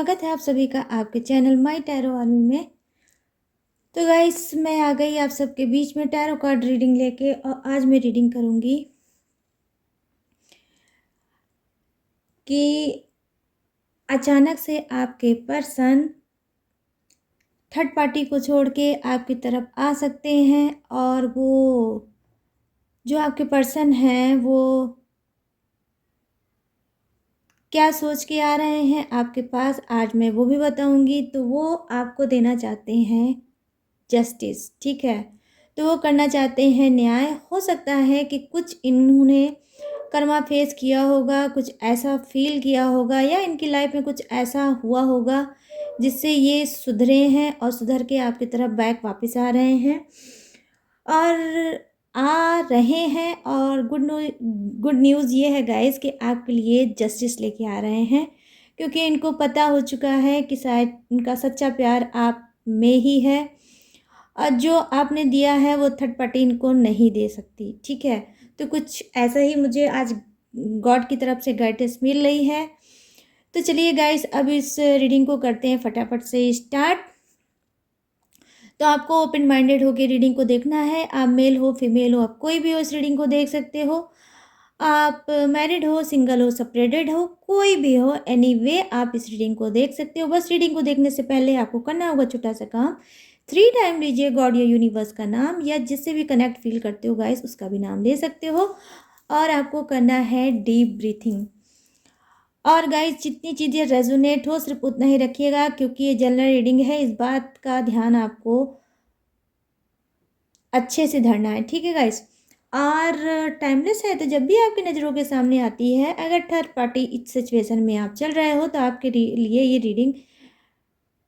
स्वागत है आप सभी का आपके चैनल माय टैरो आर्मी में। तो गाइस मैं आ गई आप सबके बीच में टैरो कार्ड रीडिंग लेके, और आज मैं रीडिंग करूँगी कि अचानक से आपके पर्सन थर्ड पार्टी को छोड़ के आपकी तरफ आ सकते हैं, और वो जो आपके पर्सन हैं वो क्या सोच के आ रहे हैं आपके पास, आज मैं वो भी बताऊंगी। तो वो आपको देना चाहते हैं जस्टिस, ठीक है। तो वो करना चाहते हैं न्याय। हो सकता है कि कुछ इन्होंने कर्मा फेस किया होगा, कुछ ऐसा फील किया होगा, या इनकी लाइफ में कुछ ऐसा हुआ होगा जिससे ये सुधरे हैं और सुधर के आपकी तरफ बैक वापस आ रहे हैं, और आ रहे हैं। और गुड न्यूज़ ये है गाइस कि आपके लिए जस्टिस लेके आ रहे हैं, क्योंकि इनको पता हो चुका है कि शायद इनका सच्चा प्यार आप में ही है, और जो आपने दिया है वो थर्ड पार्टी इनको नहीं दे सकती, ठीक है। तो कुछ ऐसा ही मुझे आज गॉड की तरफ से गाइडेंस मिल रही है। तो चलिए गाइस अब इस रीडिंग को करते हैं फटाफट से स्टार्ट। तो आपको ओपन माइंडेड होकर रीडिंग को देखना है। आप मेल हो फीमेल हो, आप कोई भी हो इस रीडिंग को देख सकते हो। आप मैरिड हो, सिंगल हो, सेपरेटेड हो, कोई भी हो, एनीवे आप इस रीडिंग को देख सकते हो। बस रीडिंग को देखने से पहले आपको करना होगा छोटा सा काम, 3 टाइम लीजिए गॉड या यूनिवर्स का नाम, या जिससे भी कनेक्ट फील करते हो गाइस उसका भी नाम ले सकते हो। और आपको करना है डीप ब्रीथिंग। और गाइस जितनी चीज़ें रेजोनेट हो सिर्फ उतना ही रखिएगा, क्योंकि ये जनरल रीडिंग है, इस बात का ध्यान आपको अच्छे से धरना है, ठीक है गाइस। और टाइमलेस है, तो जब भी आपकी नज़रों के सामने आती है, अगर थर्ड पार्टी इस सिचुएशन में आप चल रहे हो, तो आपके लिए ये रीडिंग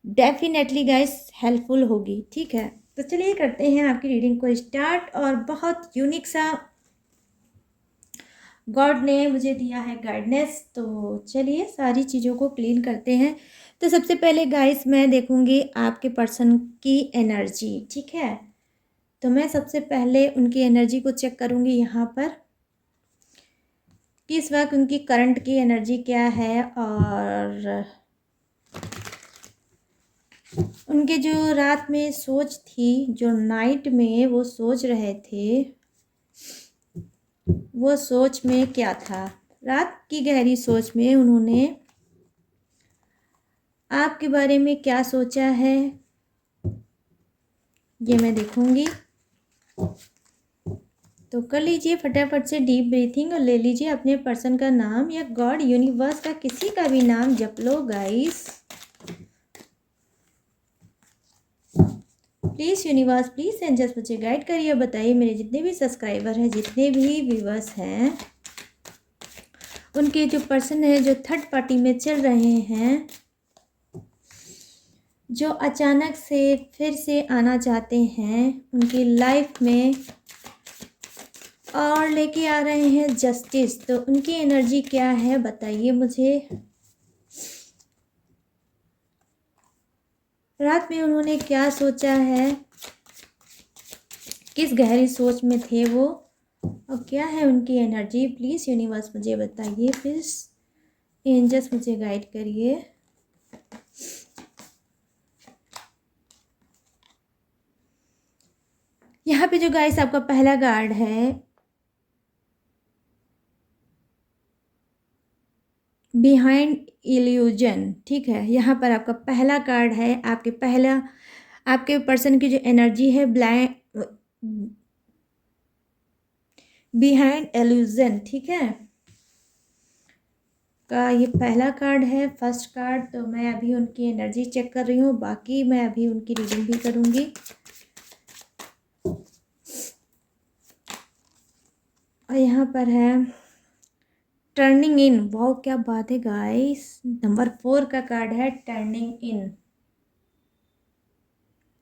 डेफिनेटली गाइस हेल्पफुल होगी, ठीक है। तो चलिए करते हैं आपकी रीडिंग को स्टार्ट। और बहुत यूनिक सा गॉड ने मुझे दिया है गाइडनेस, तो चलिए सारी चीज़ों को क्लीन करते हैं। तो सबसे पहले गाइस मैं देखूंगी आपके पर्सन की एनर्जी, ठीक है। तो मैं सबसे पहले उनकी एनर्जी को चेक करूंगी यहाँ पर कि इस वक्त उनकी करंट की एनर्जी क्या है, और उनके जो रात में सोच थी, जो नाइट में वो सोच रहे थे, वो सोच में क्या था। रात की गहरी सोच में उन्होंने आपके बारे में क्या सोचा है, ये मैं देखूंगी। तो कर लीजिए फटाफट से डीप ब्रीथिंग और ले लीजिए अपने पर्सन का नाम, या गॉड यूनिवर्स का किसी का भी नाम जप लो guys. Please universe please angels मुझे गाइड करिए और बताइए मेरे जितने भी सब्सक्राइबर हैं, जितने भी व्यूवर्स हैं, उनके जो पर्सन है जो थर्ड पार्टी में चल रहे हैं, जो अचानक से फिर से आना चाहते हैं उनकी लाइफ में और लेके आ रहे हैं जस्टिस, तो उनकी एनर्जी क्या है बताइए मुझे। रात में उन्होंने क्या सोचा है, किस गहरी सोच में थे वो, और क्या है उनकी एनर्जी। प्लीज़ यूनिवर्स मुझे बताइए, प्लीज़ एंजल्स मुझे गाइड करिए। यहाँ पे जो गाइस आपका पहला कार्ड है, बिहाइंड इल्यूजन, ठीक है। यहाँ पर आपका पहला कार्ड है, आपके पर्सन की जो एनर्जी है बिहाइंड इल्यूजन, ठीक है, का ये पहला कार्ड है, फर्स्ट कार्ड। तो मैं अभी उनकी एनर्जी चेक कर रही हूँ, बाकी मैं अभी उनकी रीडिंग भी करूँगी। और यहाँ पर है टर्निंग इन। वाह क्या बात है गाइस, नंबर 4 का कार्ड है टर्निंग इन,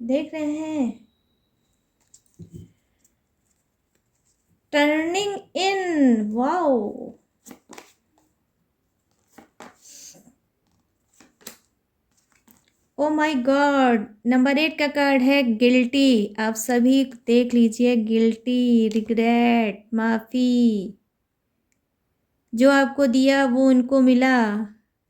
देख रहे हैं, turning in, wow. Oh my God, number 8 का कार्ड है गिल्टी। आप सभी देख लीजिए, गिल्टी, रिग्रेट, माफ़ी, जो आपको दिया वो उनको मिला,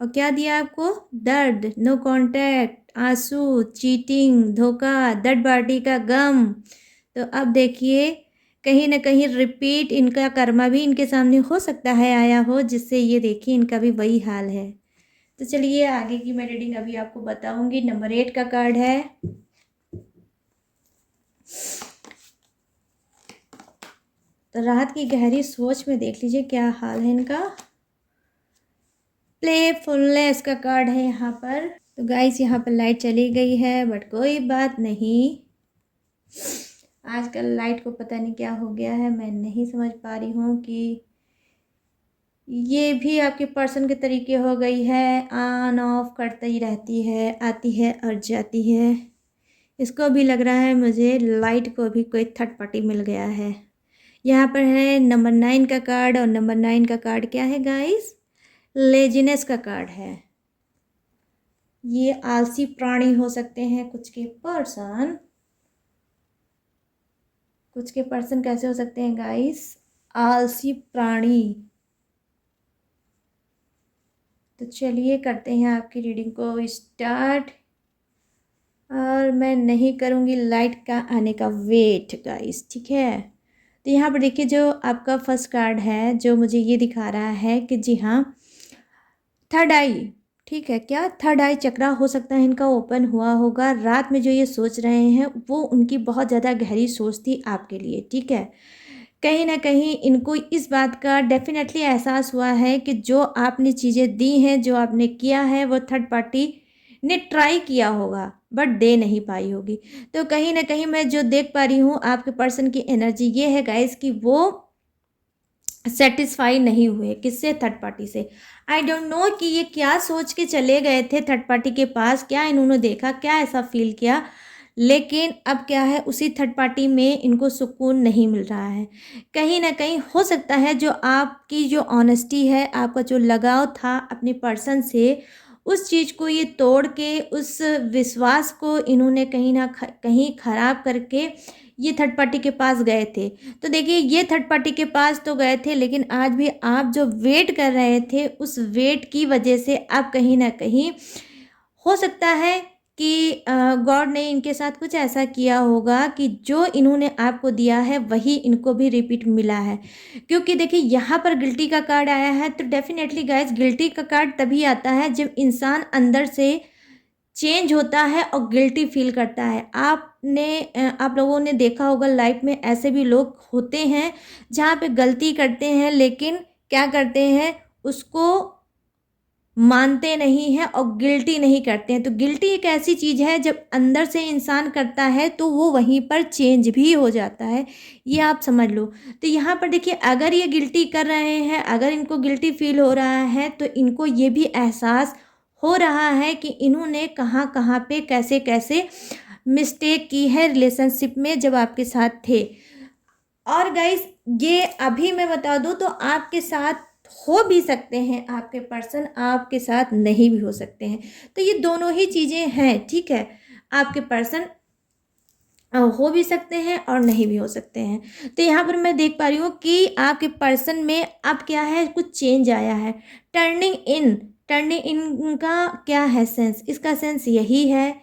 और क्या दिया आपको? दर्द, नो कांटेक्ट, आंसू, चीटिंग, धोखा, थर्ड पार्टी का गम। तो अब देखिए कहीं ना कहीं रिपीट इनका कर्मा भी इनके सामने हो सकता है आया हो, जिससे ये देखिए इनका भी वही हाल है। तो चलिए आगे की मैं रीडिंग अभी आपको बताऊंगी। नंबर 8 का कार्ड है। तो रात की गहरी सोच में देख लीजिए क्या हाल है इनका। प्लेफुलनेस का कार्ड है यहाँ पर। तो गाइस यहाँ पर लाइट चली गई है, बट कोई बात नहीं। आजकल लाइट को पता नहीं क्या हो गया है, मैं नहीं समझ पा रही हूँ कि ये भी आपके पर्सन के तरीके हो गई है, ऑन ऑफ करती ही रहती है, आती है और जाती है। इसको भी लग रहा है मुझे लाइट को भी कोई थर्ड पार्टी मिल गया है। यहाँ पर है नंबर 9 का कार्ड, और नंबर 9 का कार्ड क्या है गाइस? लेजीनेस का कार्ड है। ये आलसी प्राणी हो सकते हैं कुछ के पर्सन। कुछ के पर्सन कैसे हो सकते हैं गाइस? आलसी प्राणी। तो चलिए करते हैं आपकी रीडिंग को स्टार्ट। और मैं नहीं करूँगी लाइट का आने का वेट गाइस, ठीक है। तो यहाँ पर देखिए जो आपका फर्स्ट कार्ड है जो मुझे ये दिखा रहा है कि जी हाँ, थर्ड आई, ठीक है। क्या थर्ड आई चक्रा हो सकता है इनका ओपन हुआ होगा। रात में जो ये सोच रहे हैं वो उनकी बहुत ज़्यादा गहरी सोच थी आपके लिए, ठीक है। कहीं ना कहीं इनको इस बात का डेफिनेटली एहसास हुआ है कि जो आपने चीज़ें दी हैं, जो आपने किया है, वो थर्ड पार्टी ने ट्राई किया होगा बट दे नहीं पाई होगी। तो कहीं ना कहीं मैं जो देख पा रही हूँ आपके पर्सन की एनर्जी ये है गाइस कि वो सेटिस्फाई नहीं हुए। किससे? थर्ड पार्टी से। आई डोंट नो कि ये क्या सोच के चले गए थे थर्ड पार्टी के पास, क्या इन्होंने देखा, क्या ऐसा फील किया, लेकिन अब क्या है उसी थर्ड पार्टी में इनको सुकून नहीं मिल रहा है। कहीं ना कहीं हो सकता है जो आपकी जो ऑनेस्टी है, आपका जो लगाव था अपने पर्सन से, उस चीज़ को ये तोड़ के, उस विश्वास को इन्होंने कहीं ना कहीं ख़राब करके ये थर्ड पार्टी के पास गए थे। तो देखिए ये थर्ड पार्टी के पास तो गए थे, लेकिन आज भी आप जो वेट कर रहे थे उस वेट की वजह से आप कहीं ना कहीं हो सकता है कि गॉड ने इनके साथ कुछ ऐसा किया होगा कि जो इन्होंने आपको दिया है वही इनको भी रिपीट मिला है। क्योंकि देखिए यहाँ पर गिल्टी का कार्ड आया है, तो डेफिनेटली गाइस गिल्टी का कार्ड तभी आता है जब इंसान अंदर से चेंज होता है और गिल्टी फील करता है। आप लोगों ने देखा होगा लाइफ में ऐसे भी लोग होते हैं जहाँ पे गलती करते हैं, लेकिन क्या करते हैं उसको मानते नहीं हैं और गिल्टी नहीं करते हैं। तो गिल्टी एक ऐसी चीज़ है जब अंदर से इंसान करता है तो वो वहीं पर चेंज भी हो जाता है, ये आप समझ लो। तो यहाँ पर देखिए अगर ये गिल्टी कर रहे हैं, अगर इनको गिल्टी फील हो रहा है, तो इनको ये भी एहसास हो रहा है कि इन्होंने कहाँ कहाँ पे कैसे कैसे मिस्टेक की है रिलेशनशिप में जब आपके साथ थे। और गाइस ये अभी मैं बता दूं तो आपके साथ हो भी सकते हैं आपके पर्सन, आपके साथ नहीं भी हो सकते हैं। तो ये दोनों ही चीज़ें हैं, ठीक है। आपके पर्सन हो भी सकते हैं और नहीं भी हो सकते हैं। तो यहाँ पर मैं देख पा रही हूँ कि आपके पर्सन में अब क्या है, कुछ चेंज आया है। टर्निंग इन, टर्निंग इन का क्या है सेंस? इसका सेंस यही है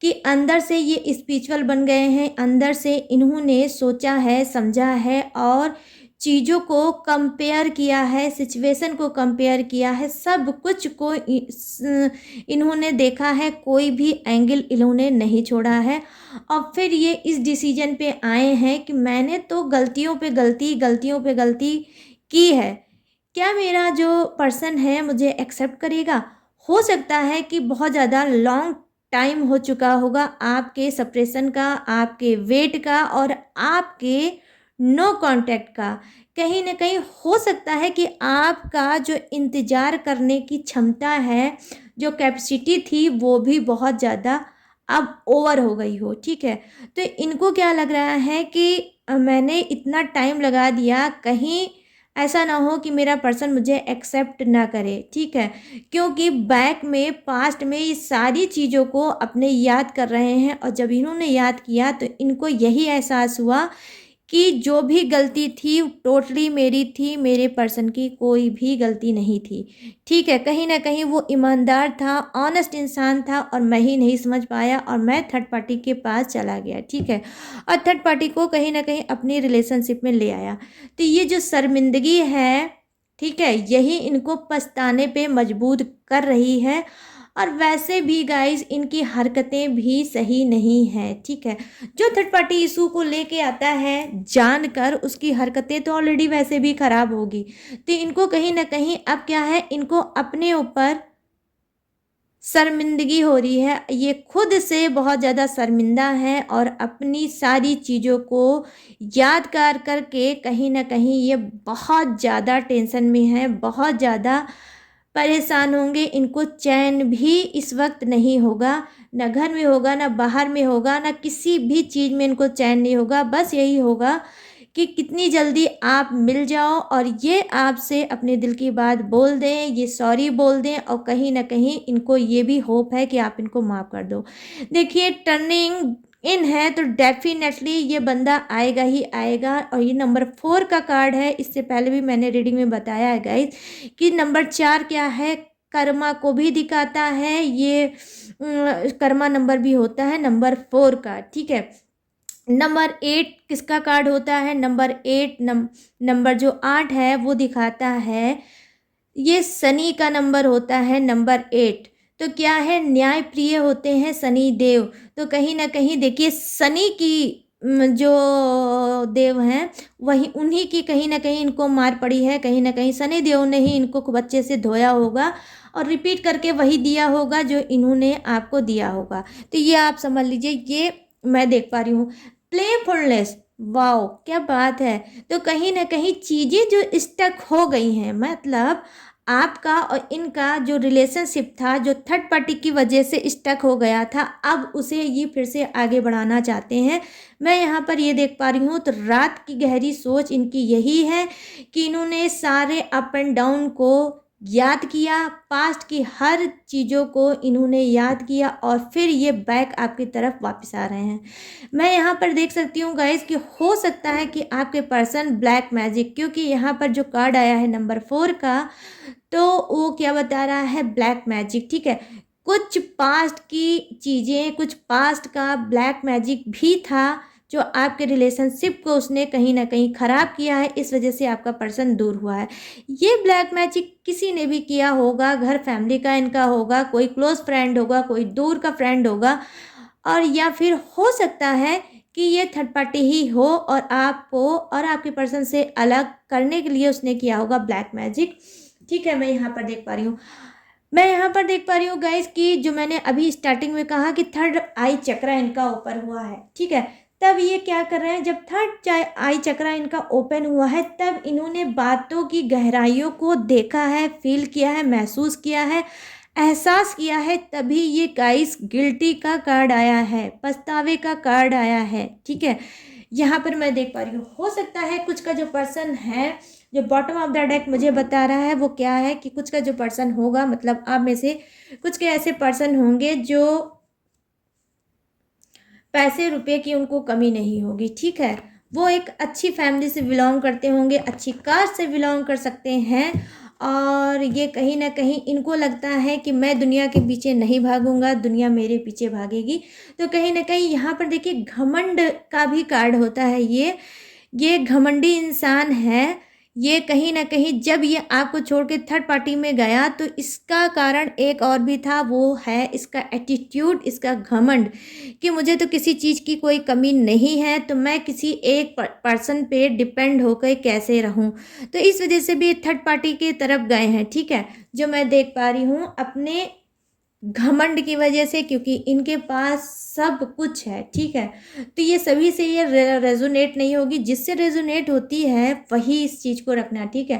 कि अंदर से ये स्पिरिचुअल बन गए हैं, अंदर से इन्होंने सोचा है, समझा है और चीज़ों को कंपेयर किया है, सिचुएशन को कंपेयर किया है, सब कुछ को इन्होंने देखा है, कोई भी एंगल इन्होंने नहीं छोड़ा है। और फिर ये इस डिसीजन पे आए हैं कि मैंने तो गलतियों पे गलती, गलतियों पे गलती की है, क्या मेरा जो पर्सन है मुझे एक्सेप्ट करेगा? हो सकता है कि बहुत ज़्यादा लॉन्ग टाइम हो चुका होगा आपके सेपरेशन का, आपके वेट का और आपके नो कांटेक्ट का। कहीं ना कहीं हो सकता है कि आपका जो इंतज़ार करने की क्षमता है, जो कैपेसिटी थी, वो भी बहुत ज़्यादा अब ओवर हो गई हो, ठीक है। तो इनको क्या लग रहा है कि मैंने इतना टाइम लगा दिया, कहीं ऐसा ना हो कि मेरा पर्सन मुझे एक्सेप्ट ना करे, ठीक है। क्योंकि बैक में पास्ट में ये सारी चीज़ों को अपने याद कर रहे हैं और जब इन्होंने याद किया तो इनको यही एहसास हुआ कि जो भी गलती थी टोटली मेरी थी, मेरे पर्सन की कोई भी गलती नहीं थी, ठीक है। कहीं न कहीं वो ईमानदार था, ऑनेस्ट इंसान था और मैं ही नहीं समझ पाया और मैं थर्ड पार्टी के पास चला गया, ठीक है। और थर्ड पार्टी को कहीं न कहीं अपनी रिलेशनशिप में ले आया। तो ये जो शर्मिंदगी है, ठीक है, यही इनको पछताने पे मजबूर कर रही है। और वैसे भी गाइस इनकी हरकतें भी सही नहीं हैं, ठीक है। जो थर्ड पार्टी इशू को लेके आता है जानकर उसकी हरकतें तो ऑलरेडी वैसे भी खराब होगी, तो इनको कहीं ना कहीं अब क्या है, इनको अपने ऊपर शर्मिंदगी हो रही है। ये खुद से बहुत ज़्यादा शर्मिंदा है और अपनी सारी चीज़ों को याद कर करके कहीं ना कहीं ये बहुत ज़्यादा टेंशन में है, बहुत ज़्यादा परेशान होंगे। इनको चैन भी इस वक्त नहीं होगा, ना घर में होगा, ना बाहर में होगा, ना किसी भी चीज़ में इनको चैन नहीं होगा। बस यही होगा कि कितनी जल्दी आप मिल जाओ और ये आपसे अपने दिल की बात बोल दें, ये सॉरी बोल दें और कहीं न कहीं इनको ये भी होप है कि आप इनको माफ़ कर दो। देखिए टर्निंग इन है तो डेफ़िनेटली ये बंदा आएगा ही आएगा। और ये नंबर 4 का कार्ड है, इससे पहले भी मैंने रीडिंग में बताया है गाइस कि नंबर 4 क्या है, कर्मा को भी दिखाता है। ये कर्मा नंबर भी होता है नंबर 4 का, ठीक है। नंबर 8 किसका कार्ड होता है, नंबर 8 नंबर जो 8 है वो दिखाता है, ये शनि का नंबर होता है नंबर 8। तो क्या है, न्याय प्रिय होते हैं शनि देव। तो कहीं ना कहीं देखिए शनि की जो देव हैं वही उन्हीं की कहीं ना कहीं इनको मार पड़ी है। कहीं ना कहीं शनि देव ने ही इनको खूब अच्छे से धोया होगा और रिपीट करके वही दिया होगा जो इन्होंने आपको दिया होगा। तो ये आप समझ लीजिए, ये मैं देख पा रही हूँ प्लेफुलनेस। वाओ क्या बात है। तो कहीं ना कहीं चीज़ें जो स्टक हो गई हैं, मतलब आपका और इनका जो रिलेशनशिप था जो थर्ड पार्टी की वजह से स्टक हो गया था, अब उसे ये फिर से आगे बढ़ाना चाहते हैं। मैं यहाँ पर ये देख पा रही हूँ तो रात की गहरी सोच इनकी यही है कि इन्होंने सारे अप एंड डाउन को याद किया, पास्ट की हर चीज़ों को इन्होंने याद किया और फिर ये बैक आपकी तरफ वापस आ रहे हैं। मैं यहाँ पर देख सकती हूँ गाइस कि हो सकता है कि आपके पर्सन ब्लैक मैजिक, क्योंकि यहाँ पर जो कार्ड आया है नंबर 4 का, तो वो क्या बता रहा है, ब्लैक मैजिक, ठीक है। कुछ पास्ट की चीज़ें, कुछ पास्ट का ब्लैक मैजिक भी था जो आपके रिलेशनशिप को उसने कहीं ना कहीं ख़राब किया है, इस वजह से आपका पर्सन दूर हुआ है। ये ब्लैक मैजिक किसी ने भी किया होगा, घर फैमिली का इनका होगा, कोई क्लोज फ्रेंड होगा, कोई दूर का फ्रेंड होगा, और या फिर हो सकता है कि ये थर्ड पार्टी ही हो और आपको और आपके पर्सन से अलग करने के लिए उसने किया होगा ब्लैक मैजिक, ठीक है। मैं यहाँ पर देख पा रही हूँ, मैं यहाँ पर देख पा रही हूँ गाइस कि जो मैंने अभी स्टार्टिंग में कहा कि थर्ड आई चक्रा इनका ओपन हुआ है, ठीक है। तब ये क्या कर रहे हैं, जब थर्ड आई चक्रा इनका ओपन हुआ है तब इन्होंने बातों की गहराइयों को देखा है, फील किया है, महसूस किया है, एहसास किया है, तभी ये गाइस गिल्टी का कार्ड आया है, पछतावे का कार्ड आया है, ठीक है। यहाँ पर मैं देख पा रही हूँ हो सकता है कुछ का जो पर्सन है, जो बॉटम ऑफ द डेक मुझे बता रहा है वो क्या है कि कुछ का जो पर्सन होगा, मतलब आप में से कुछ के ऐसे पर्सन होंगे जो पैसे रुपए की उनको कमी नहीं होगी, ठीक है। वो एक अच्छी फैमिली से बिलोंग करते होंगे, अच्छी कास्ट से बिलोंग कर सकते हैं और ये कहीं ना कहीं इनको लगता है कि मैं दुनिया के पीछे नहीं भागूंगा, दुनिया मेरे पीछे भागेगी। तो कहीं ना कहीं यहाँ पर देखिए घमंड का भी कार्ड होता है। ये घमंडी इंसान है। ये कहीं ना कहीं जब ये आपको छोड़ के थर्ड पार्टी में गया तो इसका कारण एक और भी था, वो है इसका एटीट्यूड, इसका घमंड कि मुझे तो किसी चीज़ की कोई कमी नहीं है, तो मैं किसी एक पर्सन पे डिपेंड होकर कैसे रहूं। तो इस वजह से भी थर्ड पार्टी की तरफ गए हैं, ठीक है। जो मैं देख पा रही हूँ अपने घमंड की वजह से, क्योंकि इनके पास सब कुछ है, ठीक है। तो ये सभी से ये रेजोनेट नहीं होगी, जिससे रेजोनेट होती है वही इस चीज़ को रखना, ठीक है।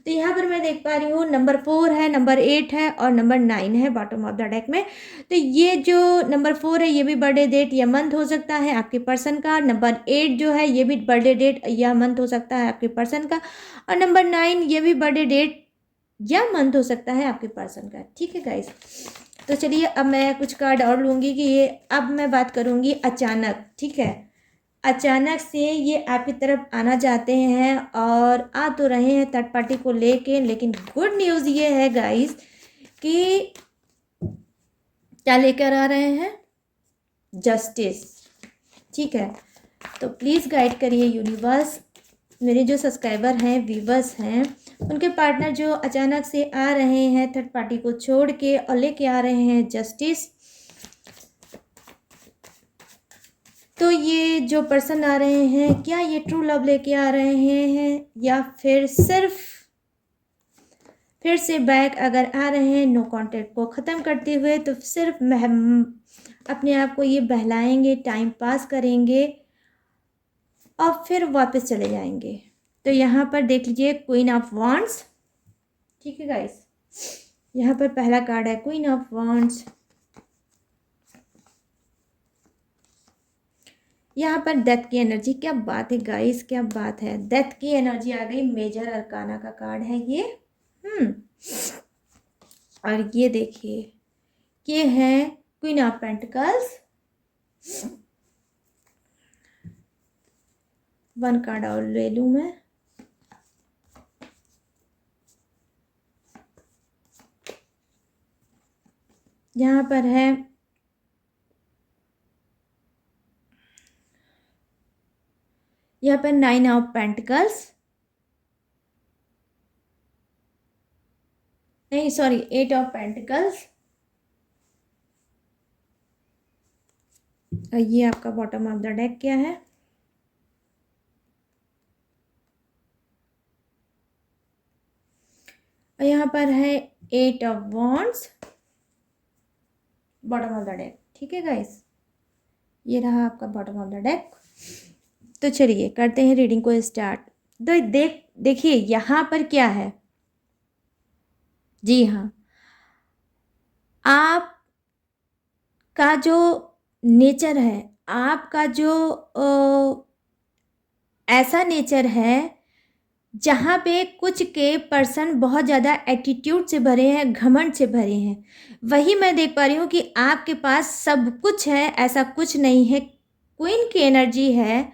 तो यहाँ पर मैं देख पा रही हूँ नंबर 4 है, नंबर 8 है और नंबर 9 है बॉटम ऑफ द डेक में। तो ये जो नंबर 4 है ये भी बर्थडे डेट या मंथ हो सकता है आपके पर्सन का। नंबर 8 जो है ये भी बर्थडे डेट या मंथ हो सकता है आपके पर्सन का। और नंबर 9 ये भी बर्थडे डेट या मंथ हो सकता है आपके पर्सन का, ठीक है गाइस। तो चलिए अब मैं कुछ कार्ड और लूँगी कि ये अब मैं बात करूँगी अचानक, ठीक है। अचानक से ये आपकी तरफ आना चाहते हैं और आ तो रहे हैं थर्ड पार्टी को लेके, लेकिन गुड न्यूज़ ये है गाइस कि क्या लेकर आ रहे हैं, जस्टिस। ठीक है, तो प्लीज़ गाइड करिए यूनिवर्स। मेरे जो सब्सक्राइबर हैं, व्यूवर्स हैं, उनके पार्टनर जो अचानक से आ रहे हैं थर्ड पार्टी को छोड़ के और लेके आ रहे हैं जस्टिस, तो ये जो पर्सन आ रहे हैं, क्या ये ट्रू लव लेके आ रहे हैं या फिर सिर्फ फिर से बैक अगर आ रहे हैं नो कॉन्टैक्ट को ख़त्म करते हुए, तो सिर्फ अपने आप को ये बहलाएंगे, टाइम पास करेंगे और फिर वापस चले जाएंगे। तो यहाँ पर देख लीजिए क्वीन ऑफ वांड्स। ठीक है गाइस, यहाँ पर पहला कार्ड है क्वीन ऑफ वांड्स। यहाँ पर डेथ की एनर्जी, क्या बात है गाइस, क्या बात है, डेथ की एनर्जी आ गई। मेजर अरकाना का कार्ड है ये। और ये देखिए, ये है queen of pentacles. One card और ले लूँ मैं। यहाँ पर है यहाँ पर नाइन ऑफ पेंटिकल्स, नहीं सॉरी, एट ऑफ पेंटिकल्स। और ये आपका बॉटम ऑफ द डेक क्या है, और यहाँ पर है eight of wands, bottom of the deck. ठीक है गाइस, ये रहा आपका बॉटम ऑफ द डेक। तो चलिए करते हैं रीडिंग को स्टार्ट। तो देखिए यहाँ पर क्या है, जी हाँ, आप का जो नेचर है, आपका जो ऐसा नेचर है जहाँ पे कुछ के पर्सन बहुत ज़्यादा एटीट्यूड से भरे हैं, घमंड से भरे हैं। वही मैं देख पा रही हूँ कि आपके पास सब कुछ है, ऐसा कुछ नहीं है, क्वीन की एनर्जी है।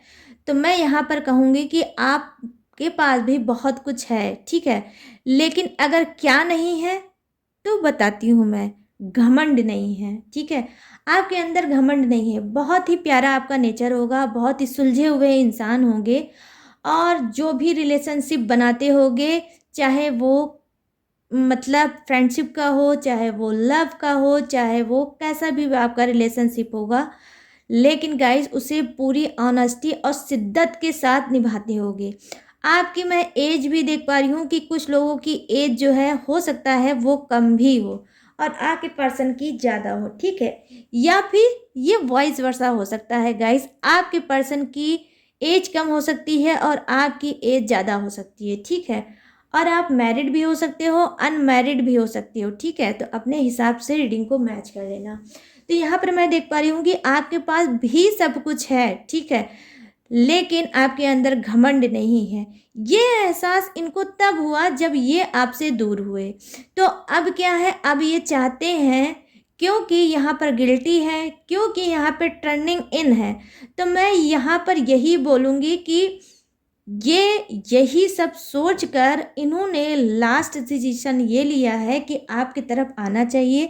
तो मैं यहाँ पर कहूँगी कि आपके पास भी बहुत कुछ है, ठीक है। लेकिन अगर क्या नहीं है तो बताती हूँ मैं, घमंड नहीं है, ठीक है। आपके अंदर घमंड नहीं है, बहुत ही प्यारा आपका नेचर होगा, बहुत ही सुलझे हुए इंसान होंगे, और जो भी रिलेशनशिप बनाते होगे, चाहे वो मतलब फ्रेंडशिप का हो, चाहे वो लव का हो, चाहे वो कैसा भी आपका रिलेशनशिप होगा, लेकिन गाइस उसे पूरी ऑनेस्टी और शिद्दत के साथ निभाते होगे। आपकी मैं एज भी देख पा रही हूँ कि कुछ लोगों की एज जो है हो सकता है वो कम भी हो और आपके पर्सन की ज़्यादा हो, ठीक है। या फिर ये वॉइस वर्सा हो सकता है गाइस, आपके पर्सन की एज कम हो सकती है और आपकी एज ज़्यादा हो सकती है, ठीक है। और आप मैरिड भी हो सकते हो, अनमैरिड भी हो सकते हो, ठीक है। तो अपने हिसाब से रीडिंग को मैच कर लेना। तो यहाँ पर मैं देख पा रही हूँ कि आपके पास भी सब कुछ है, ठीक है, लेकिन आपके अंदर घमंड नहीं है। ये एहसास इनको तब हुआ जब ये आपसे दूर हुए। तो अब क्या है, अब ये चाहते हैं, क्योंकि यहाँ पर गिल्टी है, क्योंकि यहाँ पर टर्निंग इन है, तो मैं यहाँ पर यही बोलूँगी कि यही सब सोचकर इन्होंने लास्ट डिसीजन ये लिया है कि आपकी तरफ आना चाहिए,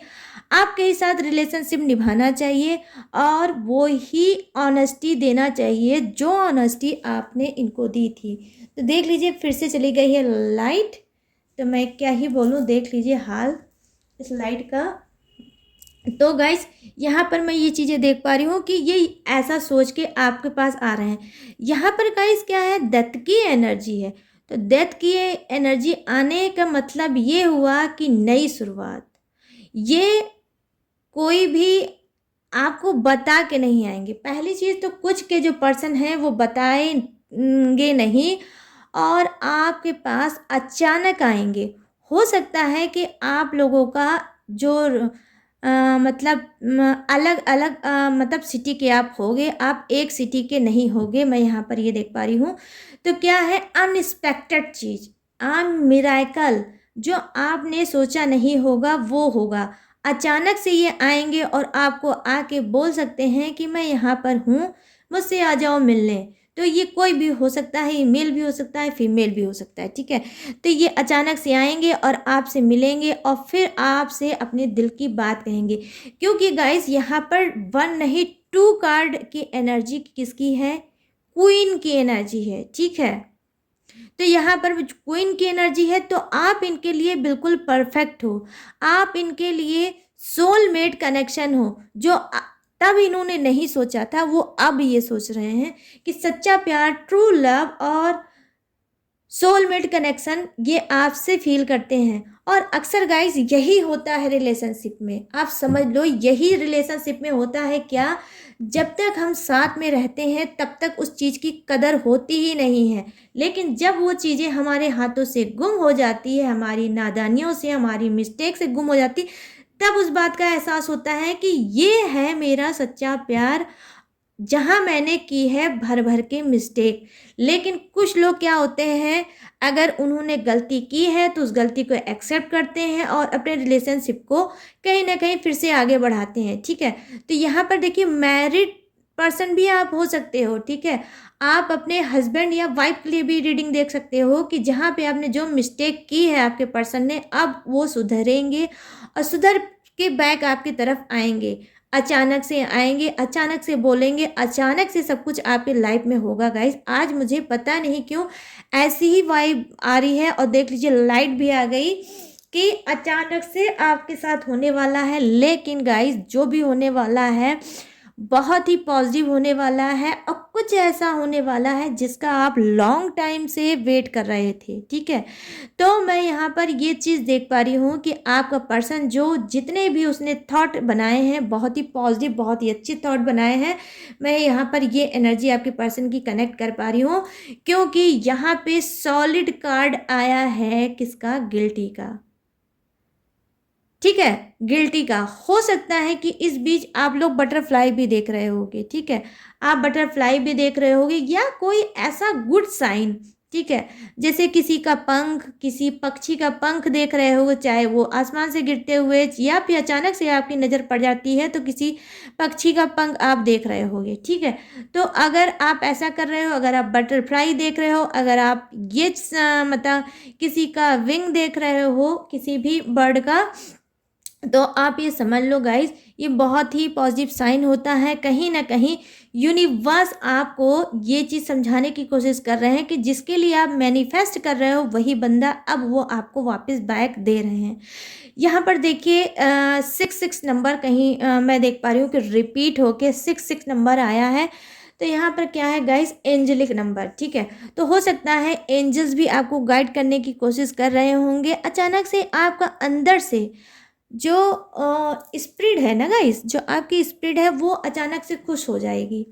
आपके साथ रिलेशनशिप निभाना चाहिए और वो ही ऑनेस्टी देना चाहिए जो ऑनेस्टी आपने इनको दी थी। तो देख लीजिए फिर से चली गई है लाइट। तो मैं क्या ही बोलूँ, देख लीजिए हाल इस लाइट का। तो गाइस यहाँ पर मैं ये चीज़ें देख पा रही हूँ कि ये ऐसा सोच के आपके पास आ रहे हैं। यहाँ पर गाइस क्या है, डेथ की एनर्जी है। तो डेथ की एनर्जी आने का मतलब ये हुआ कि नई शुरुआत। ये कोई भी आपको बता के नहीं आएंगे। पहली चीज़ तो कुछ के जो पर्सन हैं वो बताएंगे नहीं और आपके पास अचानक आएंगे। हो सकता है कि आप लोगों का जो मतलब अलग अलग मतलब सिटी के आप होगे, आप एक सिटी के नहीं होगे, मैं यहाँ पर ये देख पा रही हूँ। तो क्या है, अनएक्सपेक्टेड चीज़, मिराकल, जो आपने सोचा नहीं होगा वो होगा। अचानक से ये आएंगे और आपको आके बोल सकते हैं कि मैं यहाँ पर हूँ, मुझसे आ जाओ मिलने। तो ये कोई भी हो सकता है, ये मेल भी हो सकता है, फीमेल भी हो सकता है, ठीक है। तो ये अचानक से आएंगे और आपसे मिलेंगे और फिर आपसे अपने दिल की बात कहेंगे, क्योंकि गाइस यहाँ पर 1 नहीं 2 कार्ड की एनर्जी किसकी है, क्वीन की एनर्जी है, ठीक है। तो यहाँ पर क्वीन की एनर्जी है, तो आप इनके लिए बिल्कुल परफेक्ट हो, आप इनके लिए सोलमेट कनेक्शन हो, जो तब इन्होंने नहीं सोचा था वो अब ये सोच रहे हैं कि सच्चा प्यार, ट्रू लव और सोलमेट कनेक्शन ये आपसे फील करते हैं। और अक्सर गाइस यही होता है रिलेशनशिप में, आप समझ लो यही रिलेशनशिप में होता है क्या, जब तक हम साथ में रहते हैं तब तक उस चीज़ की कदर होती ही नहीं है, लेकिन जब वो चीज़ें हमारे हाथों से गुम हो जाती है, हमारी नादानियों से, हमारी मिस्टेक से गुम हो जाती, तब उस बात का एहसास होता है कि ये है मेरा सच्चा प्यार, जहाँ मैंने की है भर भर के मिस्टेक। लेकिन कुछ लोग क्या होते हैं, अगर उन्होंने गलती की है तो उस गलती को एक्सेप्ट करते हैं और अपने रिलेशनशिप को कहीं ना कहीं फिर से आगे बढ़ाते हैं, ठीक है। तो यहाँ पर देखिए मैरिड पर्सन भी आप हो सकते हो, ठीक है। आप अपने हस्बैंड या वाइफ के लिए भी रीडिंग देख सकते हो कि जहाँ पे आपने जो मिस्टेक की है आपके पर्सन ने, अब वो सुधरेंगे और सुधर के बैक आपकी तरफ आएंगे, अचानक से आएंगे, अचानक से बोलेंगे, अचानक से सब कुछ आपके लाइफ में होगा गाइस। आज मुझे पता नहीं क्यों ऐसी ही वाइब आ रही है और देख लीजिए लाइट भी आ गई कि अचानक से आपके साथ होने वाला है। लेकिन गाइस जो भी होने वाला है बहुत ही पॉजिटिव होने वाला है और कुछ ऐसा होने वाला है जिसका आप लॉन्ग टाइम से वेट कर रहे थे, ठीक है। तो मैं यहाँ पर ये चीज़ देख पा रही हूँ कि आपका पर्सन जो जितने भी उसने थॉट बनाए हैं बहुत ही पॉजिटिव, बहुत ही अच्छे थॉट बनाए हैं। मैं यहाँ पर ये एनर्जी आपके पर्सन की कनेक्ट कर पा रही हूँ, क्योंकि यहाँ पे सॉलिड कार्ड आया है किसका, गिल्टी का, ठीक है। गिल्टी का हो सकता है कि इस बीच आप लोग बटरफ्लाई भी देख रहे होगे, ठीक है। आप बटरफ्लाई भी देख रहे होगे या कोई ऐसा गुड साइन, ठीक है। जैसे किसी का पंख, किसी पक्षी का पंख देख रहे होगे, चाहे वो आसमान से गिरते हुए या फिर अचानक से आपकी नज़र पड़ जाती है तो किसी पक्षी का पंख आप देख रहे होगे, ठीक है। तो अगर आप ऐसा कर रहे हो, अगर आप बटरफ्लाई देख रहे हो, अगर आप ये मतलब किसी का विंग देख रहे हो, किसी भी बर्ड का, तो आप ये समझ लो गाइस ये बहुत ही पॉजिटिव साइन होता है। कहीं ना कहीं यूनिवर्स आपको ये चीज़ समझाने की कोशिश कर रहे हैं कि जिसके लिए आप मैनिफेस्ट कर रहे हो वही बंदा अब वो आपको वापस बैक दे रहे हैं। यहाँ पर देखिए 6 नंबर कहीं मैं देख पा रही हूँ कि रिपीट होके 6 नंबर आया है। तो यहाँ पर क्या है गाइस, एंजेलिक नंबर, ठीक है। तो हो सकता है एंजल्स भी आपको गाइड करने की कोशिश कर रहे होंगे। अचानक से आपका अंदर से जो स्पिरिट है ना गाइस, जो आपकी स्पिरिट है वो अचानक से खुश हो जाएगी।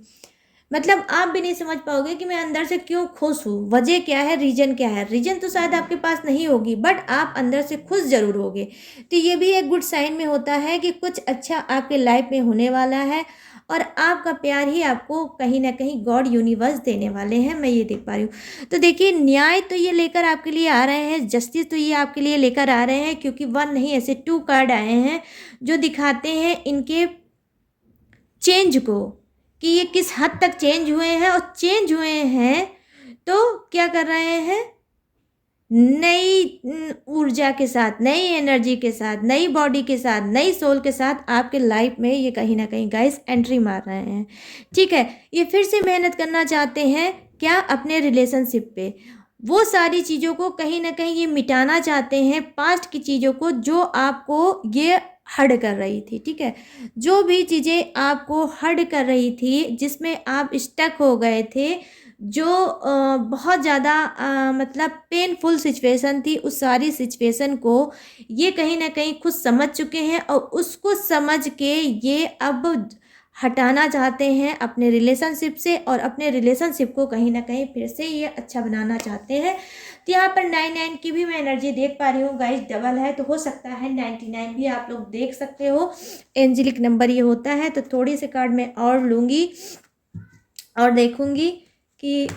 मतलब आप भी नहीं समझ पाओगे कि मैं अंदर से क्यों खुश हूँ, वजह क्या है, रीजन क्या है। रीजन तो शायद आपके पास नहीं होगी बट आप अंदर से खुश जरूर होगे। तो ये भी एक गुड साइन में होता है कि कुछ अच्छा आपके लाइफ में होने वाला है और आपका प्यार ही आपको कहीं ना कहीं गॉड यूनिवर्स देने वाले हैं, मैं ये देख पा रही हूँ। तो देखिए न्याय तो ये लेकर आपके लिए आ रहे हैं, जस्टिस तो ये आपके लिए लेकर आ रहे हैं, क्योंकि 1 नहीं ऐसे 2 कार्ड आए हैं जो दिखाते हैं इनके चेंज को, कि ये किस हद तक चेंज हुए हैं। और चेंज हुए हैं तो क्या कर रहे हैं, नई ऊर्जा के साथ, नई एनर्जी के साथ, नई बॉडी के साथ, नई सोल के साथ आपके लाइफ में ये कहीं ना कहीं गाइस एंट्री मार रहे हैं, ठीक है। ये फिर से मेहनत करना चाहते हैं क्या, अपने रिलेशनशिप पे, वो सारी चीज़ों को कहीं ना कहीं ये मिटाना चाहते हैं, पास्ट की चीज़ों को जो आपको ये हर्ट कर रही थी, ठीक है। जो भी चीज़ें आपको हर्ट कर रही थी, जिसमें आप स्टक हो गए थे, जो बहुत ज़्यादा मतलब पेनफुल सिचुएशन थी, उस सारी सिचुएशन को ये कहीं ना कहीं खुद समझ चुके हैं और उसको समझ के ये अब हटाना चाहते हैं अपने रिलेशनशिप से और अपने रिलेशनशिप को कहीं ना कहीं फिर से ये अच्छा बनाना चाहते हैं। तो यहाँ पर 99 की भी मैं एनर्जी देख पा रही हूँ गाइस, डबल है तो हो सकता है 99 भी आप लोग देख सकते हो। एंजेलिक नंबर ये होता है। तो थोड़ी से कार्ड मैं और लूँगी और देखूँगी कि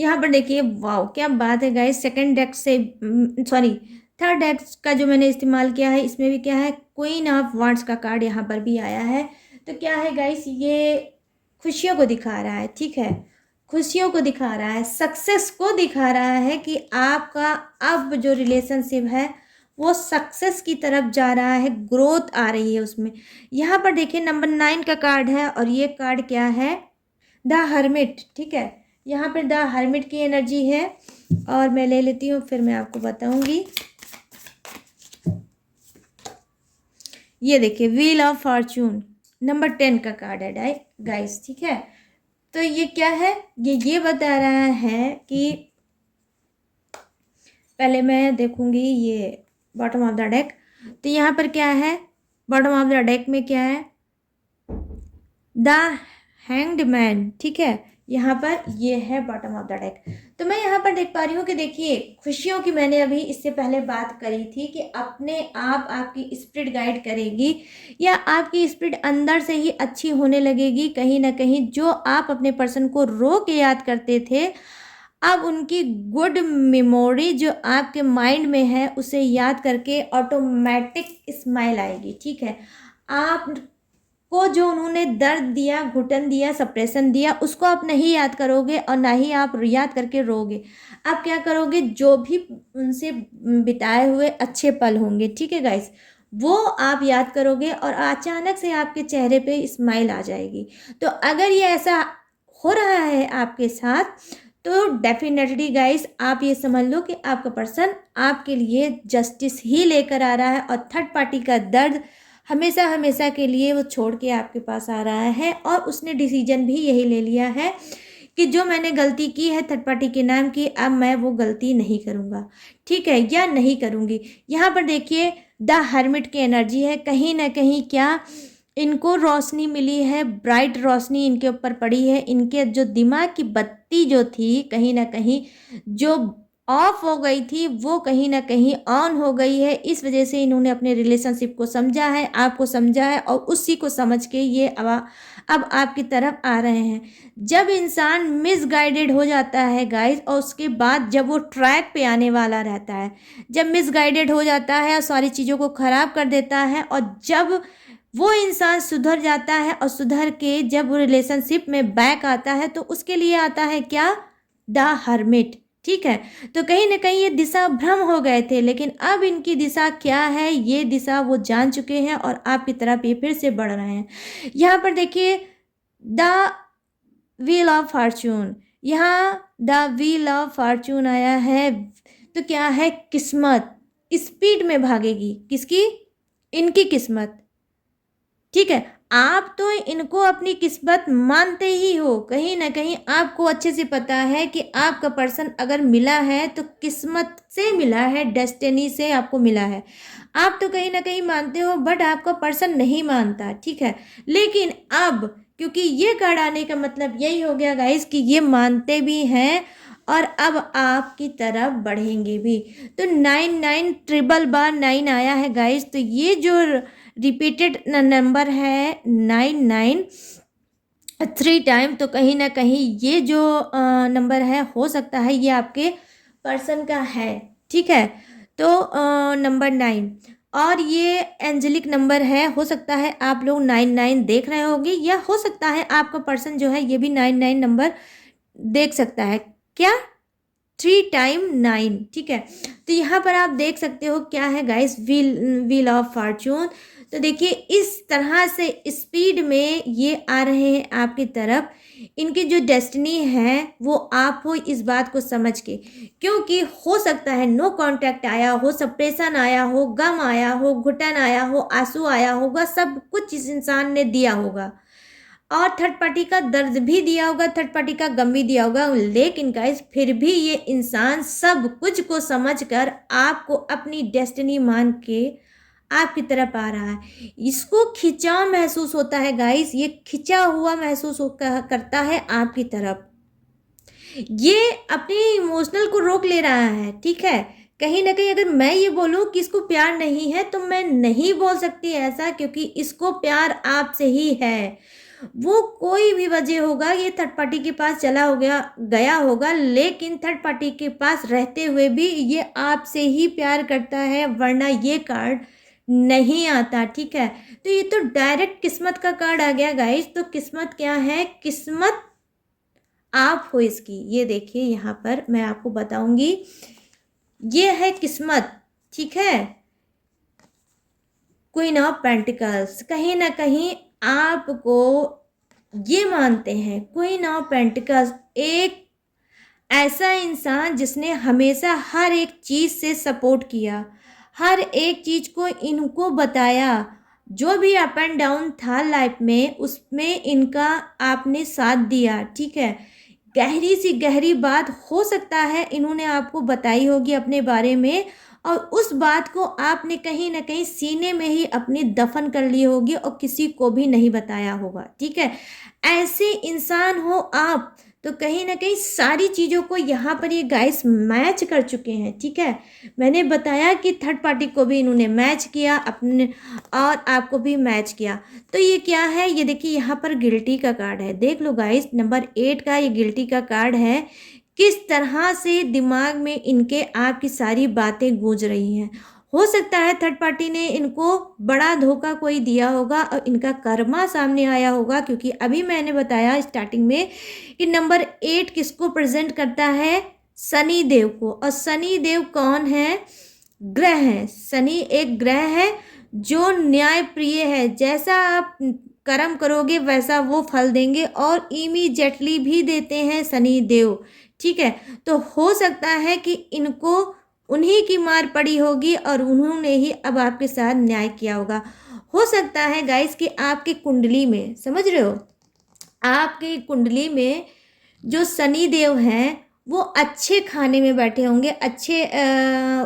यहाँ पर देखिए, वाओ क्या बात है गाइस। सेकंड डेक से सॉरी थर्ड डेक का जो मैंने इस्तेमाल किया है, इसमें भी क्या है, क्वीन ऑफ वांड्स का कार्ड यहाँ पर भी आया है। तो क्या है गाइस, ये खुशियों को दिखा रहा है, ठीक है, खुशियों को दिखा रहा है, सक्सेस को दिखा रहा है कि आपका अब जो रिलेशनशिप है वो सक्सेस की तरफ जा रहा है, ग्रोथ आ रही है उसमें। यहाँ पर देखिए नंबर 9 का कार्ड है और ये कार्ड क्या है, द हर्मिट, ठीक है। यहाँ पर द हर्मिट की एनर्जी है और मैं ले लेती हूँ, फिर मैं आपको बताऊंगी। ये देखिए व्हील ऑफ फॉर्चून नंबर 10 का कार्ड है गाइस, ठीक है। तो ये क्या है, ये बता रहा है कि पहले मैं देखूंगी ये बॉटम ऑफ द डेक। तो यहाँ पर क्या है, बॉटम ऑफ द डेक में क्या है, द हैंग्ड मैन, ठीक है। यहाँ पर ये है बॉटम ऑफ द डेक। तो मैं यहाँ पर देख पा रही हूँ कि देखिए खुशियों की मैंने अभी इससे पहले बात करी थी कि अपने आप आपकी स्पिरिट गाइड करेगी या आपकी स्पिरिट अंदर से ही अच्छी होने लगेगी। कहीं ना कहीं जो आप अपने पर्सन को रो के याद करते थे, अब उनकी गुड मेमोरी जो आपके माइंड में है उसे याद करके ऑटोमेटिक स्माइल आएगी, ठीक है। आप को जो उन्होंने दर्द दिया, घुटन दिया, सप्रेशन दिया, उसको आप नहीं याद करोगे और ना ही आप याद करके रोगे। आप क्या करोगे, जो भी उनसे बिताए हुए अच्छे पल होंगे, ठीक है गाइस, वो आप याद करोगे और अचानक से आपके चेहरे पे स्माइल आ जाएगी। तो अगर ये ऐसा हो रहा है आपके साथ तो डेफिनेटली गाइस आप ये समझ लो कि आपका पर्सन आपके लिए जस्टिस ही लेकर आ रहा है और थर्ड पार्टी का दर्द हमेशा हमेशा के लिए वो छोड़ के आपके पास आ रहा है। और उसने डिसीजन भी यही ले लिया है कि जो मैंने गलती की है थर्ड पार्टी के नाम की, अब मैं वो गलती नहीं करूँगा, ठीक है, या नहीं करूँगी। यहाँ पर देखिए द हर्मिट की एनर्जी है। कहीं ना कहीं क्या इनको रोशनी मिली है, ब्राइट रोशनी इनके ऊपर पड़ी है। इनके जो दिमाग की बत्ती जो थी कहीं ना कहीं जो ऑफ हो गई थी वो कहीं ना कहीं ऑन हो गई है। इस वजह से इन्होंने अपने रिलेशनशिप को समझा है, आपको समझा है और उसी को समझ के ये अब आपकी तरफ आ रहे हैं। जब इंसान मिसगाइडेड हो जाता है गाइस और उसके बाद जब वो ट्रैक पे आने वाला रहता है, जब मिसगाइडेड हो जाता है और सारी चीज़ों को ख़राब कर देता है और जब वो इंसान सुधर जाता है और सुधर के जब वो रिलेशनशिप में बैक आता है तो उसके लिए आता है क्या, द हर्मिट, ठीक है। तो कहीं ना कहीं ये दिशा भ्रम हो गए थे, लेकिन अब इनकी दिशा क्या है, ये दिशा वो जान चुके हैं और आपकी तरफ ये फिर से बढ़ रहे हैं। यहाँ पर देखिए द व्हील ऑफ फॉर्चून, यहाँ द व्हील ऑफ फॉर्चून आया है। तो क्या है, किस्मत स्पीड में भागेगी, किसकी, इनकी किस्मत, ठीक है। आप तो इनको अपनी किस्मत मानते ही हो, कहीं ना कहीं आपको अच्छे से पता है कि आपका पर्सन अगर मिला है तो किस्मत से मिला है, डेस्टिनी से आपको मिला है। आप तो कहीं ना कहीं मानते हो बट आपका पर्सन नहीं मानता, ठीक है। लेकिन अब क्योंकि ये कार्ड आने का मतलब यही हो गया गाइस कि ये मानते भी हैं और अब आपकी तरफ बढ़ेंगे भी। तो 99 ट्रिपल बार 9 आया है गाइस। तो ये जो रिपीटेड नंबर है 99 3 टाइम, तो कहीं ना कहीं ये जो नंबर है हो सकता है ये आपके पर्सन का है, ठीक है। तो नंबर 9 और ये एंजेलिक नंबर है। हो सकता है आप लोग 99 देख रहे होंगे या हो सकता है आपका पर्सन जो है ये भी 99 नंबर देख सकता है। क्या, 3 टाइम 9, ठीक है। तो यहाँ पर आप देख सकते हो क्या है गाइस, व्हील ऑफ फॉर्चून। तो देखिए इस तरह से स्पीड में ये आ रहे हैं आपकी तरफ। इनकी जो डेस्टिनी है वो आप हो इस बात को समझ के, क्योंकि हो सकता है नो कांटेक्ट आया हो, सप्रेशन आया हो, गम आया हो, घुटन आया हो, आंसू आया होगा, सब कुछ इस इंसान ने दिया होगा और थर्ड पार्टी का दर्द भी दिया होगा, थर्ड पार्टी का गम भी दिया होगा। लेकिन गाइस फिर भी ये इंसान सब कुछ को समझकर आपको अपनी डेस्टिनी मान के आपकी तरफ आ रहा है। इसको खिंचाव महसूस होता है गाइस, ये खिंचा हुआ महसूस करता है आपकी तरफ। ये अपने इमोशनल को रोक ले रहा है, ठीक है। कहीं ना कहीं अगर मैं ये बोलूँ कि इसको प्यार नहीं है तो मैं नहीं बोल सकती ऐसा, क्योंकि इसको प्यार आपसे ही है। वो कोई भी वजह होगा, ये थर्ड पार्टी के पास चला हो गया होगा, लेकिन थर्ड पार्टी के पास रहते हुए भी ये आपसे ही प्यार करता है, वरना ये कार्ड नहीं आता, ठीक है। तो ये तो डायरेक्ट किस्मत का कार्ड आ गया गाइस। तो किस्मत क्या है, किस्मत आप हो इसकी। ये देखिए यहाँ पर मैं आपको बताऊंगी, ये है किस्मत, ठीक है। क्वीन ऑफ पेंटिकल्स, कहीं ना कहीं आपको ये मानते हैं, क्वीन ऑफ पेंटिकल्स एक ऐसा इंसान जिसने हमेशा हर एक चीज़ से सपोर्ट किया, हर एक चीज़ को इनको बताया, जो भी अप एंड डाउन था लाइफ में उसमें इनका आपने साथ दिया, ठीक है। गहरी सी गहरी बात हो सकता है इन्होंने आपको बताई होगी अपने बारे में, और उस बात को आपने कहीं ना कहीं सीने में ही अपनी दफन कर ली होगी और किसी को भी नहीं बताया होगा, ठीक है। ऐसे इंसान हो आप, तो कहीं ना कहीं सारी चीज़ों को यहाँ पर ये गाइस मैच कर चुके हैं, ठीक है। मैंने बताया कि थर्ड पार्टी को भी इन्होंने मैच किया अपने, और आपको भी मैच किया। तो ये क्या है, ये देखिए यहाँ पर गिल्टी का कार्ड है, देख लो गाइस, नंबर 8 का ये गिल्टी का कार्ड है। किस तरह से दिमाग में इनके आपकी सारी बातें गूंज रही हैं। हो सकता है थर्ड पार्टी ने इनको बड़ा धोखा कोई दिया होगा और इनका कर्मा सामने आया होगा, क्योंकि अभी मैंने बताया स्टार्टिंग में कि नंबर 8 किसको प्रेजेंट करता है, शनि देव को। और शनि देव कौन है, ग्रह है। शनि एक ग्रह है जो न्याय प्रिय है, जैसा आप कर्म करोगे वैसा वो फल देंगे, और इमीडिएटली भी देते हैं शनि देव, ठीक है। तो हो सकता है कि इनको उन्हीं की मार पड़ी होगी और उन्होंने ही अब आपके साथ न्याय किया होगा। हो सकता है गाइस कि आपकी कुंडली में, समझ रहे हो, आपकी कुंडली में जो शनि देव हैं वो अच्छे खाने में बैठे होंगे, अच्छे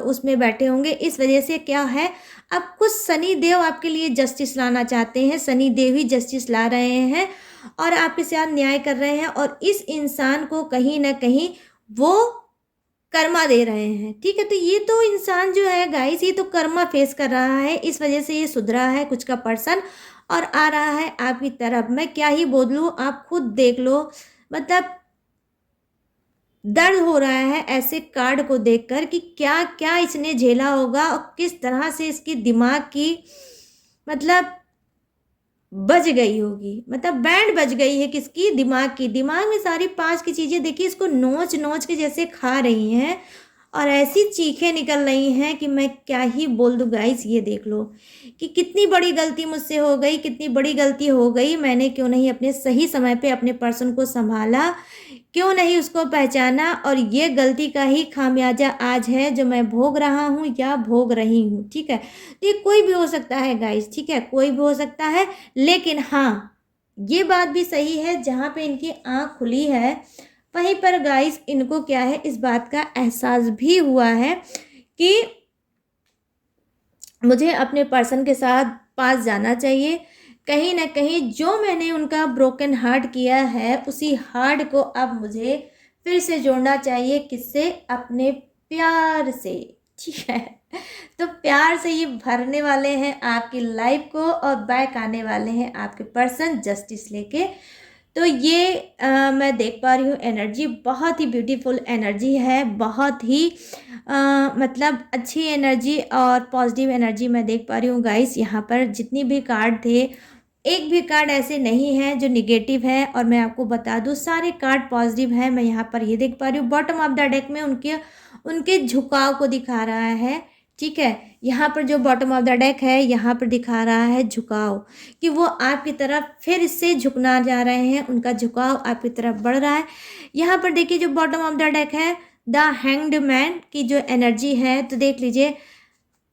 उसमें बैठे होंगे। इस वजह से क्या है, अब कुछ शनि देव आपके लिए जस्टिस लाना चाहते हैं, शनि देव ही जस्टिस ला रहे हैं और आपके साथ न्याय कर रहे हैं, और इस इंसान को कहीं ना कहीं वो कर्मा दे रहे हैं, ठीक है। तो ये तो इंसान जो है गाइस, ये तो कर्मा फेस कर रहा है, इस वजह से ये सुधरा है कुछ का पर्सन और आ रहा है आपकी तरफ। मैं क्या ही बोलूँ, आप खुद देख लो, मतलब दर्द हो रहा है ऐसे कार्ड को देखकर कि क्या क्या इसने झेला होगा और किस तरह से इसकी दिमाग की मतलब बज गई होगी, मतलब बैंड बज गई है किसकी, दिमाग की। दिमाग में सारी पांच की चीज़ें देखिए इसको नोच नोच के जैसे खा रही हैं और ऐसी चीखें निकल रही हैं कि मैं क्या ही बोल दूँ गाइस। ये देख लो कि कितनी बड़ी गलती मुझसे हो गई, कितनी बड़ी गलती हो गई, मैंने क्यों नहीं अपने सही समय पे अपने पर्सन को संभाला, क्यों नहीं उसको पहचाना, और ये गलती का ही खामियाजा आज है जो मैं भोग रहा हूँ या भोग रही हूँ, ठीक है। तो ये कोई भी हो सकता है गाइस, ठीक है, कोई भी हो सकता है। लेकिन हाँ, ये बात भी सही है, जहाँ पे इनकी आँख खुली है वहीं पर गाइस इनको क्या है, इस बात का एहसास भी हुआ है कि मुझे अपने पर्सन के साथ पास जाना चाहिए। कहीं ना कहीं जो मैंने उनका ब्रोकन हार्ट किया है उसी हार्ट को अब मुझे फिर से जोड़ना चाहिए, किससे, अपने प्यार से, ठीक है। तो प्यार से ये भरने वाले हैं आपकी लाइफ को और बैक आने वाले हैं आपके पर्सन जस्टिस लेके। तो ये मैं देख पा रही हूँ एनर्जी, बहुत ही ब्यूटीफुल एनर्जी है, बहुत ही मतलब अच्छी एनर्जी और पॉजिटिव एनर्जी मैं देख पा रही हूँ गाइस। यहाँ पर जितनी भी कार्ड थे, एक भी कार्ड ऐसे नहीं है जो निगेटिव है, और मैं आपको बता दूँ सारे कार्ड पॉजिटिव है। मैं यहाँ पर ये देख पा रही हूँ बॉटम ऑफ द डेक में उनके उनके झुकाव को दिखा रहा है, ठीक है। यहाँ पर जो बॉटम ऑफ द डेक है यहाँ पर दिखा रहा है झुकाव, कि वो आपकी तरफ फिर से झुकना जा रहे हैं, उनका झुकाव आपकी तरफ बढ़ रहा है। यहाँ पर देखिए जो बॉटम ऑफ द डेक है, द हैंग्ड मैन की जो एनर्जी है, तो देख लीजिए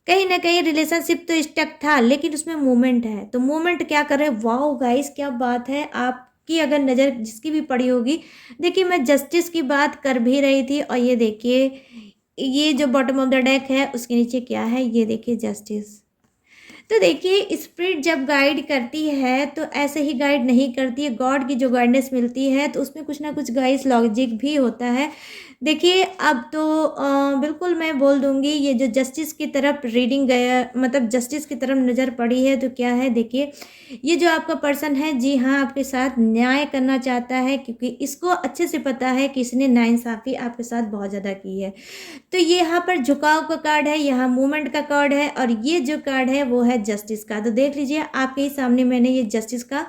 कहीं ना कहीं रिलेशनशिप तो स्टक था लेकिन उसमें मूवमेंट है। तो मूवमेंट क्या कर रहे हैं, वाओ गाइस क्या बात है। आपकी अगर नज़र जिसकी भी पड़ी होगी, देखिए मैं जस्टिस की बात कर भी रही थी, और ये देखिए ये जो बॉटम ऑफ द डेक है उसके नीचे क्या है, ये देखिए जस्टिस। तो देखिए स्पिरिट जब गाइड करती है तो ऐसे ही गाइड नहीं करती है, गॉड की जो गाइडेंस मिलती है तो उसमें कुछ ना कुछ गाइस लॉजिक भी होता है। देखिए अब तो बिल्कुल मैं बोल दूँगी, ये जो जस्टिस की तरफ रीडिंग गया मतलब जस्टिस की तरफ नज़र पड़ी है तो क्या है देखिए, ये जो आपका पर्सन है जी हाँ, आपके साथ न्याय करना चाहता है क्योंकि इसको अच्छे से पता है कि इसने नाइंसाफ़ी आपके साथ बहुत ज़्यादा की है। तो ये यहाँ पर झुकाव का कार्ड है, यहाँ मूवमेंट का कार्ड है और ये जो कार्ड है वो है जस्टिस का। तो देख लीजिए आपके ही सामने मैंने ये जस्टिस का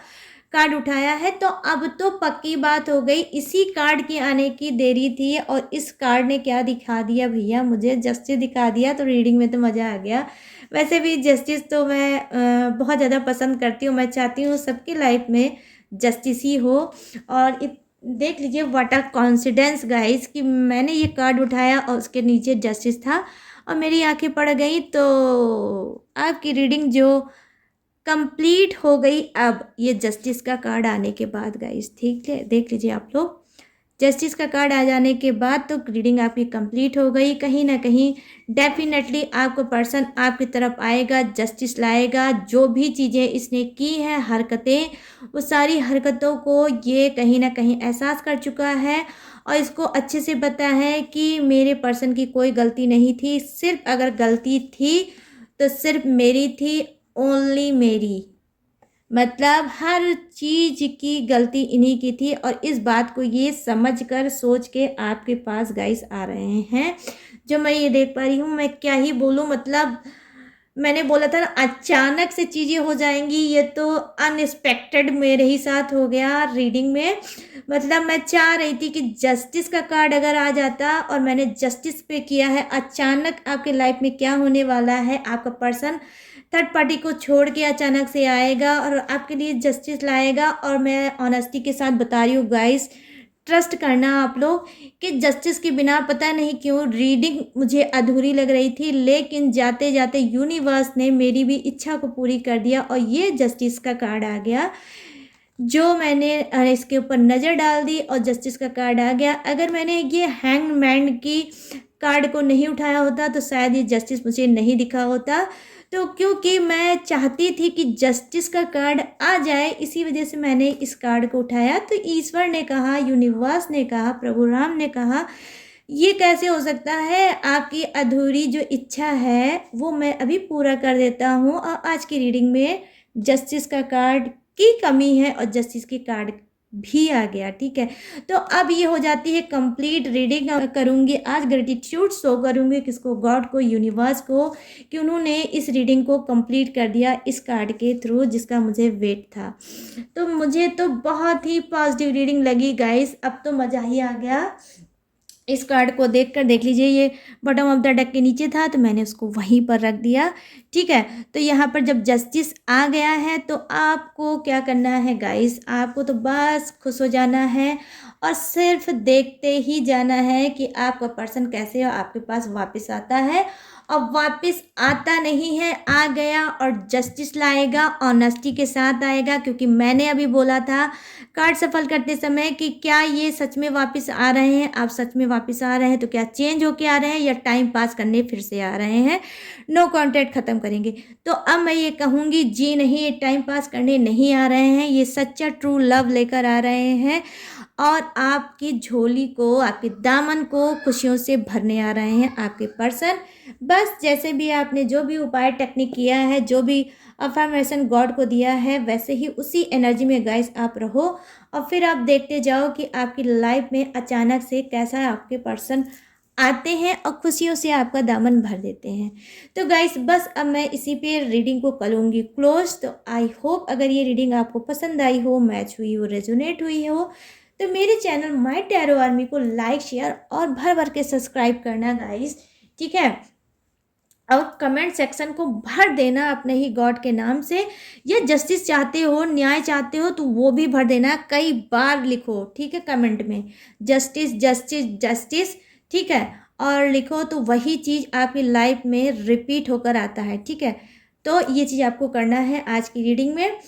कार्ड उठाया है, तो अब तो पक्की बात हो गई, इसी कार्ड के आने की देरी थी और इस कार्ड ने क्या दिखा दिया भैया, मुझे जस्टिस दिखा दिया। तो रीडिंग में तो मज़ा आ गया। वैसे भी जस्टिस तो मैं बहुत ज़्यादा पसंद करती हूँ, मैं चाहती हूँ सबकी लाइफ में जस्टिस ही हो। और देख लीजिए व्हाट अ कॉन्फिडेंस गाइस कि मैंने ये कार्ड उठाया और उसके नीचे जस्टिस था और मेरी आंखें पड़ गई। तो आपकी रीडिंग जो कंप्लीट हो गई अब ये जस्टिस का कार्ड आने के बाद गाइस, ठीक है, देख लीजिए आप लोग, जस्टिस का कार्ड आ जाने के बाद तो रीडिंग आपकी कंप्लीट हो गई। कहीं ना कहीं डेफिनेटली आपको पर्सन आपकी तरफ आएगा, जस्टिस लाएगा। जो भी चीज़ें इसने की हैं हरकतें, वो सारी हरकतों को ये कहीं ना कहीं एहसास कर चुका है और इसको अच्छे से पता है कि मेरे पर्सन की कोई गलती नहीं थी, सिर्फ अगर गलती थी तो सिर्फ मेरी थी, ओनली मेरी। मतलब हर चीज़ की गलती इन्हीं की थी और इस बात को ये समझ कर सोच के आपके पास गाइस आ रहे हैं। जो मैं ये देख पा रही हूँ, मैं क्या ही बोलूँ, मतलब मैंने बोला था ना अचानक से चीज़ें हो जाएंगी, ये तो अनएक्सपेक्टेड मेरे ही साथ हो गया रीडिंग में। मतलब मैं चाह रही थी कि जस्टिस का कार्ड अगर आ जाता और मैंने जस्टिस पे किया है, अचानक आपके लाइफ में क्या होने वाला है, आपका पर्सन थर्ड पार्टी को छोड़ के अचानक से आएगा और आपके लिए जस्टिस लाएगा। और मैं ऑनेस्टी के साथ बता रही हूँ गाइस, ट्रस्ट करना आप लोग कि जस्टिस के बिना पता नहीं क्यों रीडिंग मुझे अधूरी लग रही थी, लेकिन जाते जाते यूनिवर्स ने मेरी भी इच्छा को पूरी कर दिया और ये जस्टिस का कार्ड आ गया। जो मैंने इसके ऊपर नज़र डाल दी और जस्टिस का कार्ड आ गया। अगर मैंने ये हैंगमैन की कार्ड को नहीं उठाया होता तो शायद ये जस्टिस मुझे नहीं दिखा होता। तो क्योंकि मैं चाहती थी कि जस्टिस का कार्ड आ जाए, इसी वजह से मैंने इस कार्ड को उठाया। तो ईश्वर ने कहा, यूनिवर्स ने कहा, प्रभु राम ने कहा, ये कैसे हो सकता है, आपकी अधूरी जो इच्छा है वो मैं अभी पूरा कर देता हूँ। और आज की रीडिंग में जस्टिस का कार्ड की कमी है और जस्टिस की कार्ड भी आ गया, ठीक है। तो अब ये हो जाती है कंप्लीट रीडिंग। करूँगी आज ग्रेटिट्यूड शो करूँगी किसको, गॉड को, यूनिवर्स को, कि उन्होंने इस रीडिंग को कंप्लीट कर दिया इस कार्ड के थ्रू जिसका मुझे वेट था। तो मुझे तो बहुत ही पॉजिटिव रीडिंग लगी गाइस, अब तो मज़ा ही आ गया इस कार्ड को देखकर। देख लीजिए ये बॉटम ऑफ द डेक के नीचे था तो मैंने उसको वहीं पर रख दिया, ठीक है। तो यहाँ पर जब जस्टिस आ गया है तो आपको क्या करना है गाइस, आपको तो बस खुश हो जाना है और सिर्फ देखते ही जाना है कि आपका पर्सन कैसे आपके पास वापस आता है। और वापस आता नहीं है, आ गया और जस्टिस लाएगा, ऑनेस्टी के साथ आएगा। क्योंकि मैंने अभी बोला था कार्ड सफल करते समय कि क्या ये सच में वापस आ रहे हैं, आप सच में वापस आ रहे हैं तो क्या चेंज होके आ रहे हैं या टाइम पास करने फिर से आ रहे हैं, नो कॉन्टैक्ट ख़त्म करेंगे। तो अब मैं ये कहूँगी जी नहीं, ये टाइम पास करने नहीं आ रहे हैं, ये सच्चा ट्रू लव लेकर आ रहे हैं और आपकी झोली को, आपके दामन को खुशियों से भरने आ रहे हैं आपके पर्सन। बस जैसे भी आपने जो भी उपाय टेक्निक किया है, जो भी अफर्मेशन गॉड को दिया है, वैसे ही उसी एनर्जी में गाइस आप रहो और फिर आप देखते जाओ कि आपकी लाइफ में अचानक से कैसा आपके पर्सन आते हैं और खुशियों से आपका दामन भर देते हैं। तो गाइस बस अब मैं इसी पे रीडिंग को करूँगी क्लोज। तो आई होप अगर ये रीडिंग आपको पसंद आई हो, मैच हुई हो, रेजोनेट हुई हो, तो मेरे चैनल माय टैरो आर्मी को लाइक, शेयर और भर भर के सब्सक्राइब करना गाइस, ठीक है। और कमेंट सेक्शन को भर देना अपने ही गॉड के नाम से। या जस्टिस चाहते हो, न्याय चाहते हो तो वो भी भर देना, कई बार लिखो, ठीक है, कमेंट में जस्टिस जस्टिस जस्टिस, ठीक है। और लिखो तो वही चीज़ आपकी लाइफ में रिपीट होकर आता है, ठीक है। तो ये चीज़ आपको करना है आज की रीडिंग में।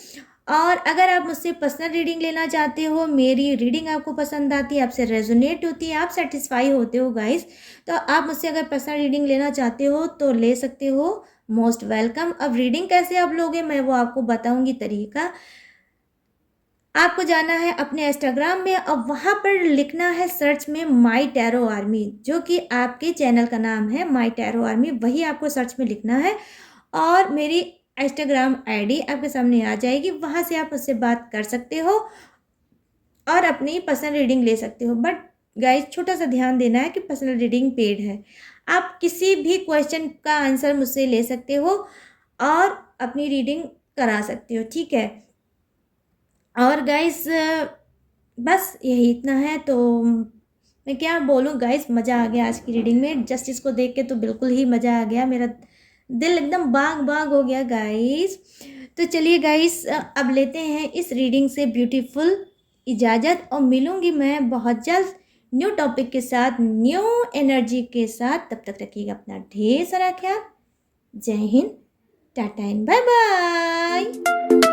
और अगर आप मुझसे पर्सनल रीडिंग लेना चाहते हो, मेरी रीडिंग आपको पसंद आती है, आपसे रेजोनेट होती है, आप सेटिस्फाई होते हो गाइस, तो आप मुझसे अगर पर्सनल रीडिंग लेना चाहते हो तो ले सकते हो। Most welcome. अब रीडिंग कैसे आप लोगे मैं वो आपको बताऊंगी तरीका। आपको जाना है अपने इंस्टाग्राम में और वहाँ पर लिखना है सर्च में माई टैरो आर्मी, जो कि आपके चैनल का नाम है माई टैरो आर्मी, वही आपको सर्च में लिखना है और मेरी इंस्टाग्राम आईडी आपके सामने आ जाएगी। वहाँ से आप उससे बात कर सकते हो और अपनी पर्सनल रीडिंग ले सकते हो। बट गाइस छोटा सा ध्यान देना है कि पर्सनल रीडिंग पेड है। आप किसी भी क्वेश्चन का आंसर मुझसे ले सकते हो और अपनी रीडिंग करा सकते हो, ठीक है। और गाइस बस यही इतना है। तो मैं क्या बोलूँ गाइस, मज़ा आ गया आज की रीडिंग में। जस्टिस को देख के तो बिल्कुल ही मज़ा आ गया, मेरा दिल एकदम बाग बाग हो गया गाइस। तो चलिए गाइस अब लेते हैं इस रीडिंग से ब्यूटीफुल इजाज़त और मिलूंगी मैं बहुत जल्द न्यू टॉपिक के साथ, न्यू एनर्जी के साथ। तब तक रखिएगा अपना ढेर सारा ख्याल। जय हिंद, टाटा एंड बाय बाय।